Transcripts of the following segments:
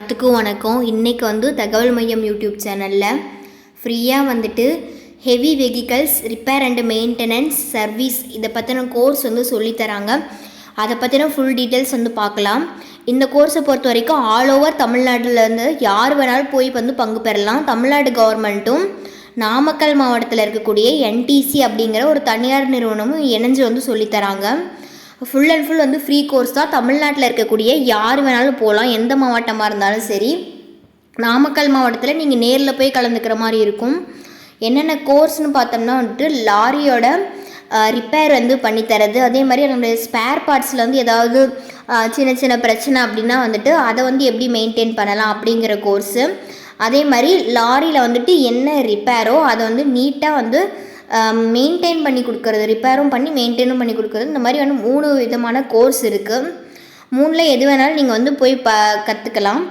எல்லாத்துக்கும் வணக்கம். இன்றைக்கி வந்து தகவல் மையம் யூடியூப் சேனலில் ஃப்ரீயாக வந்துட்டு heavy vehicles repair and maintenance service இதை பற்றின கோர்ஸ் வந்து சொல்லித்தராங்க. அதை பற்றின ஃபுல் டீட்டெயில்ஸ் வந்து பார்க்கலாம். இந்த கோர்ஸை பொறுத்த வரைக்கும் ஆல் ஓவர் தமிழ்நாட்டிலேருந்து யார் வேணாலும் போய் வந்து பங்கு பெறலாம். தமிழ்நாடு கவர்மெண்ட்டும் நாமக்கல் மாவட்டத்தில் இருக்கக்கூடிய என்டிசி அப்படிங்கிற ஒரு தனியார் நிறுவனமும் இணைஞ்சு வந்து சொல்லித்தராங்க. ஃபுல் அண்ட் ஃபுல் வந்து ஃப்ரீ கோர்ஸ் தான். தமிழ்நாட்டில் இருக்கக்கூடிய யார் வேணாலும் போகலாம், எந்த மாவட்டமாக இருந்தாலும் சரி. நாமக்கல் மாவட்டத்தில் நீங்கள் நேரில் போய் கலந்துக்கிற மாதிரி இருக்கும். என்னென்ன கோர்ஸ்னு பார்த்தோம்னா வந்துட்டு லாரியோட ரிப்பேர் வந்து பண்ணித்தரது, அதே மாதிரி நம்மளுடைய ஸ்பேர் பார்ட்ஸில் வந்து ஏதாவது சின்ன சின்ன பிரச்சனை அப்படின்னா வந்துட்டு அதை வந்து எப்படி மெயின்டைன் பண்ணலாம் அப்படிங்கிற கோர்ஸு. அதே மாதிரி லாரியில் வந்துட்டு என்ன ரிப்பேரோ அதை வந்து நீட்டாக வந்து மெயின்டைன் பண்ணி கொடுக்குறது, ரிப்பேரும் பண்ணி மெயின்டைனும் பண்ணி கொடுக்குறது. இந்த மாதிரி வந்து 3 விதமான கோர்ஸ் இருக்குது. 3ல் எது வேணாலும் நீங்கள் வந்து போய் கற்றுக்கலாம்.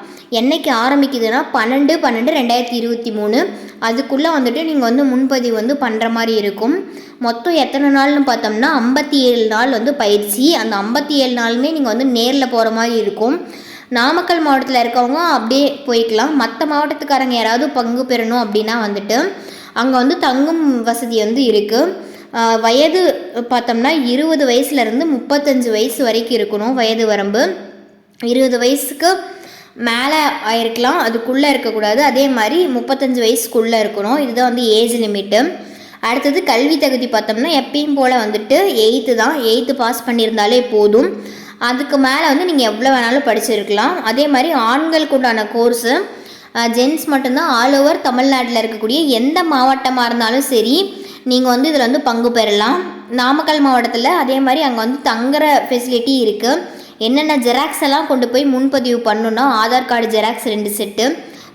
என்னைக்கு ஆரம்பிக்குதுன்னா 12/12/2023 அதுக்குள்ளே வந்துட்டு நீங்கள் வந்து முன்பதிவு வந்து பண்ணுற மாதிரி இருக்கும். மொத்தம் எத்தனை நாள்னு பார்த்தோம்னா 57 நாள் வந்து பயிற்சி. அந்த 57 நாளுமே நீங்கள் வந்து நேரில் போகிற மாதிரி இருக்கும். நாமக்கல் மாவட்டத்தில் இருக்கவங்க அப்படியே போய்க்கலாம். மற்ற மாவட்டத்துக்காரங்க யாராவது பங்கு பெறணும் அப்படின்னா வந்துட்டு அங்கே வந்து தங்கும் வசதி வந்து இருக்குது. வயது பார்த்தோம்னா 20 வயசுலேருந்து 35 வயசு வரைக்கும் இருக்கணும் வயது வரம்பு. 20 வயசுக்கு மேலே ஆயிருக்கலாம், அதுக்குள்ளே இருக்கக்கூடாது. அதே மாதிரி 35 வயசுக்குள்ளே இருக்கணும். இதுதான் வந்து ஏஜ் லிமிட்டு. அடுத்தது கல்வி தகுதி பார்த்தோம்னா எப்பயும் போல் வந்துட்டு 8th தான். 8th பாஸ் பண்ணியிருந்தாலே போதும். அதுக்கு மேலே வந்து நீங்கள் எவ்வளோ வேணாலும் படிச்சிருக்கலாம். அதே மாதிரி ஆண்களுக்கு உண்டான கோர்ஸு ஜென்ஸ் மட்டும்தான். ஆல் ஓவர் தமிழ்நாட்டில் இருக்கக்கூடிய எந்த மாவட்டமாக இருந்தாலும் சரி நீங்கள் வந்து இதில் வந்து பங்கு பெறலாம். நாமக்கல் மாவட்டத்தில் அதே மாதிரி அங்கே வந்து தங்குற ஃபெசிலிட்டி இருக்குது. என்னென்ன ஜெராக்ஸ் எல்லாம் கொண்டு போய் முன்பதிவு பண்ணணுன்னா ஆதார் கார்டு ஜெராக்ஸ் 2 செட்டு,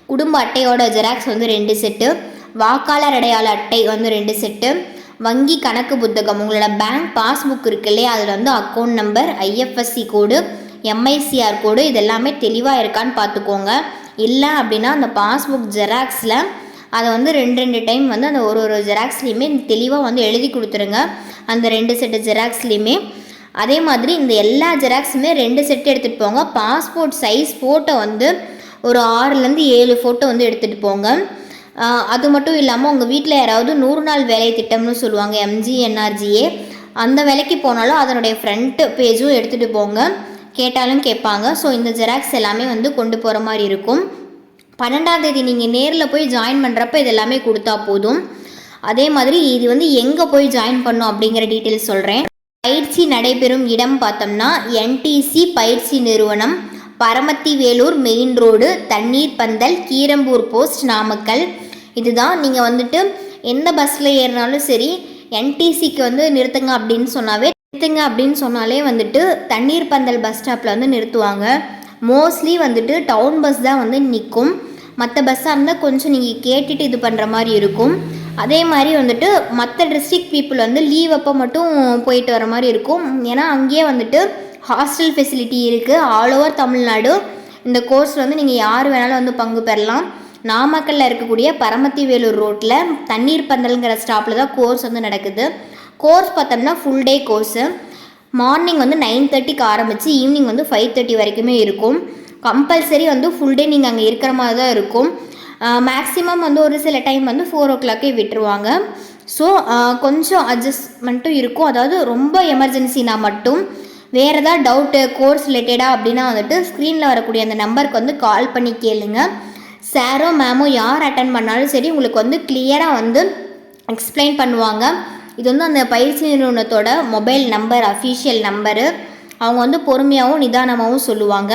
குடும்ப அட்டையோட ஜெராக்ஸ் வந்து 2 செட்டு, வாக்காளர் அடையாள அட்டை வந்து 2 செட்டு, வங்கி கணக்கு புத்தகம், உங்களோட பேங்க் பாஸ்புக் இருக்கு இல்லையா, அதில் வந்து அக்கௌண்ட் நம்பர், ஐஎஃப்எஸ்சி கோடு, எம்ஐசிஆர் கோடு இதெல்லாமே தெளிவாக இருக்கான்னு பார்த்துக்கோங்க. இல்லை அப்படின்னா அந்த பாஸ்புக் ஜெராக்ஸில் அதை வந்து 2 டைம் வந்து அந்த ஒரு ஜெராக்ஸ்லேயுமே தெளிவாக வந்து எழுதி கொடுத்துருங்க, அந்த 2 செட்டு ஜெராக்ஸ்லேயுமே. அதே மாதிரி இந்த எல்லா ஜெராக்ஸுமே 2 செட்டு எடுத்துகிட்டு போங்க. பாஸ்போர்ட் சைஸ் ஃபோட்டோ வந்து ஒரு 6லேருந்து 7 ஃபோட்டோ வந்து எடுத்துகிட்டு போங்க. அது மட்டும் இல்லாமல் உங்கள் வீட்டில் யாராவது 100 நாள் வேலை திட்டம்னு சொல்லுவாங்க, MGNRGA, அந்த வேலைக்கு போனாலும் அதனுடைய ஃப்ரண்ட் பேஜும் எடுத்துகிட்டு போங்க, கேட்டாலும் கேட்பாங்க. ஸோ இந்த ஜெராக்ஸ் எல்லாமே வந்து கொண்டு போகிற மாதிரி இருக்கும். 12ஆம் தேதி நீங்கள் நேரில் போய் ஜாயின் பண்ணுறப்ப இது எல்லாமே கொடுத்தா போதும். அதே மாதிரி இது வந்து எங்கே போய் ஜாயின் பண்ணோம் அப்படிங்கிற டீட்டெயில்ஸ் சொல்கிறேன். பயிற்சி நடைபெறும் இடம் பார்த்தோம்னா என்டிசி பயிற்சி நிறுவனம், பரமத்தி வேலூர் மெயின் ரோடு, தண்ணீர் பந்தல், கீரம்பூர் போஸ்ட், நாமக்கல். இதுதான். நீங்கள் வந்துட்டு எந்த பஸ்ஸில் ஏறினாலும் சரி என்டிசிக்கு வந்து நிறுத்துங்க அப்படின்னு சொன்னாலே வந்துட்டு தண்ணீர் பந்தல் பஸ் ஸ்டாப்பில் வந்து நிறுத்துவாங்க. மோஸ்ட்லி வந்துட்டு டவுன் பஸ் தான் வந்து நிற்கும். மற்ற பஸ்ஸாக இருந்தால் கொஞ்சம் நீங்கள் கேட்டுட்டு இது பண்ணுற மாதிரி இருக்கும். அதே மாதிரி வந்துட்டு மற்ற டிஸ்ட்ரிக்ட் பீப்புள் வந்து லீவ் அப்போ மட்டும் போயிட்டு வர மாதிரி இருக்கும். ஏன்னா அங்கேயே வந்துட்டு ஹாஸ்டல் ஃபெசிலிட்டி இருக்குது. ஆல் ஓவர் தமிழ்நாடு இந்த கோர்ஸ் வந்து நீங்கள் யார் வேணாலும் வந்து பங்கு பெறலாம். நாமக்கல்லில் இருக்கக்கூடிய பரமத்தி வேலூர் ரோட்டில் தண்ணீர் பந்தல்ங்கிற ஸ்டாப்பில் தான் கோர்ஸ் வந்து நடக்குது. கோர்ஸ் பார்த்தோம்னா ஃபுல் டே கோர்ஸு. மார்னிங் வந்து 9:30க்கு ஆரம்பித்து ஈவினிங் வந்து 5:30 வரைக்குமே இருக்கும். கம்பல்சரி வந்து ஃபுல் டே நீங்கள் அங்கே இருக்கிற மாதிரி தான் இருக்கும். மேக்ஸிமம் வந்து ஒரு சில டைம் வந்து 4 o'clock விட்டுருவாங்க. ஸோ கொஞ்சம் அட்ஜஸ்ட்மெண்ட்டும் இருக்கும். அதாவது ரொம்ப எமர்ஜென்சினா மட்டும் வேறு ஏதாவது டவுட்டு கோர்ஸ் ரிலேட்டடாக அப்படின்னா வந்துட்டு ஸ்க்ரீனில் வரக்கூடிய அந்த நம்பருக்கு வந்து கால் பண்ணி கேளுங்க. சாரோ மேமோ யார் அட்டன் பண்ணாலும் சரி உங்களுக்கு வந்து கிளியராக வந்து எக்ஸ்பிளைன் பண்ணுவாங்க. இது வந்து அந்த பயிற்சி நிறுவனத்தோட மொபைல் நம்பர், அஃபீஷியல் நம்பரு. அவங்க வந்து பொறுமையாகவும் நிதானமாகவும் சொல்லுவாங்க.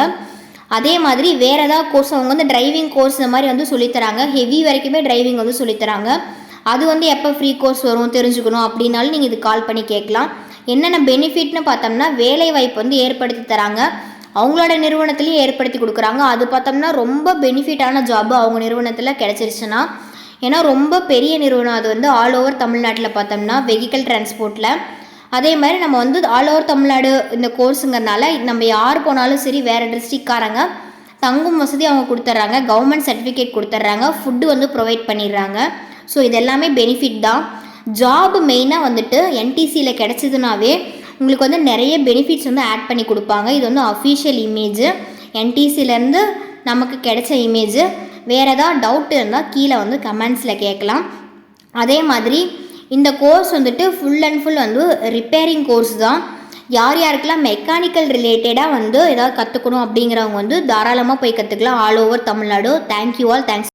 அதே மாதிரி வேறு ஏதாவது கோர்ஸ் அவங்க வந்து டிரைவிங் கோர்ஸ் இந்த மாதிரி வந்து சொல்லித்தராங்க. ஹெவி வரைக்குமே டிரைவிங் வந்து சொல்லித்தராங்க. அது வந்து எப்போ ஃப்ரீ கோர்ஸ் வரும் தெரிஞ்சுக்கணும் அப்படின்னாலும் நீங்கள் இது கால் பண்ணி கேட்கலாம். என்னென்ன பெனிஃபிட்னு பார்த்தோம்னா வேலை வாய்ப்பு வந்து ஏற்படுத்தி தராங்க. அவங்களோட நிறுவனத்துலேயும் ஏற்படுத்தி கொடுக்குறாங்க. அது பார்த்தோம்னா ரொம்ப பெனிஃபிட்டான ஜாப்பு அவங்க நிறுவனத்தில் கிடச்சிருச்சுன்னா. ஏன்னா ரொம்ப பெரிய நிறுவனம் அது வந்து ஆல் ஓவர் தமிழ்நாட்டில் பார்த்தோம்னா வெஹிக்கல் டிரான்ஸ்போர்ட்டில். அதே மாதிரி நம்ம வந்து ஆல் ஓவர் தமிழ்நாடு இந்த கோர்ஸுங்கிறதுனால நம்ம யார் போனாலும் சரி வேறு டிஸ்ட்ரிக்ட்காரங்க தங்கும் வசதி அவங்க கொடுத்துட்றாங்க, கவர்மெண்ட் சர்டிஃபிகேட் கொடுத்துட்றாங்க, ஃபுட்டு வந்து ப்ரொவைட் பண்ணிடுறாங்க. ஸோ இது எல்லாமே பெனிஃபிட் தான். ஜாப் மெயினாக வந்துட்டு என்டிசியில் கிடச்சிதுனாவே உங்களுக்கு வந்து நிறைய பெனிஃபிட்ஸ் வந்து ஆட் பண்ணி கொடுப்பாங்க. இது வந்து அஃபீஷியல் இமேஜ். என்டிசிலேருந்து நமக்கு கிடைச்ச இமேஜ். வேறு ஏதாவது டவுட் இருந்தால் கீழே வந்து கமெண்ட்ஸில் கேட்கலாம். அதே மாதிரி இந்த கோர்ஸ் வந்துட்டு ஃபுல் அண்ட் ஃபுல் வந்து ரிப்பேரிங் கோர்ஸ் தான். யார் யாருக்கெல்லாம் மெக்கானிக்கல் ரிலேட்டடாக வந்து ஏதாவது கற்றுக்கணும் அப்படிங்கிறவங்க வந்து தாராளமாக போய் கற்றுக்கலாம். All over Tamil Nadu. Thank you all. Thanks.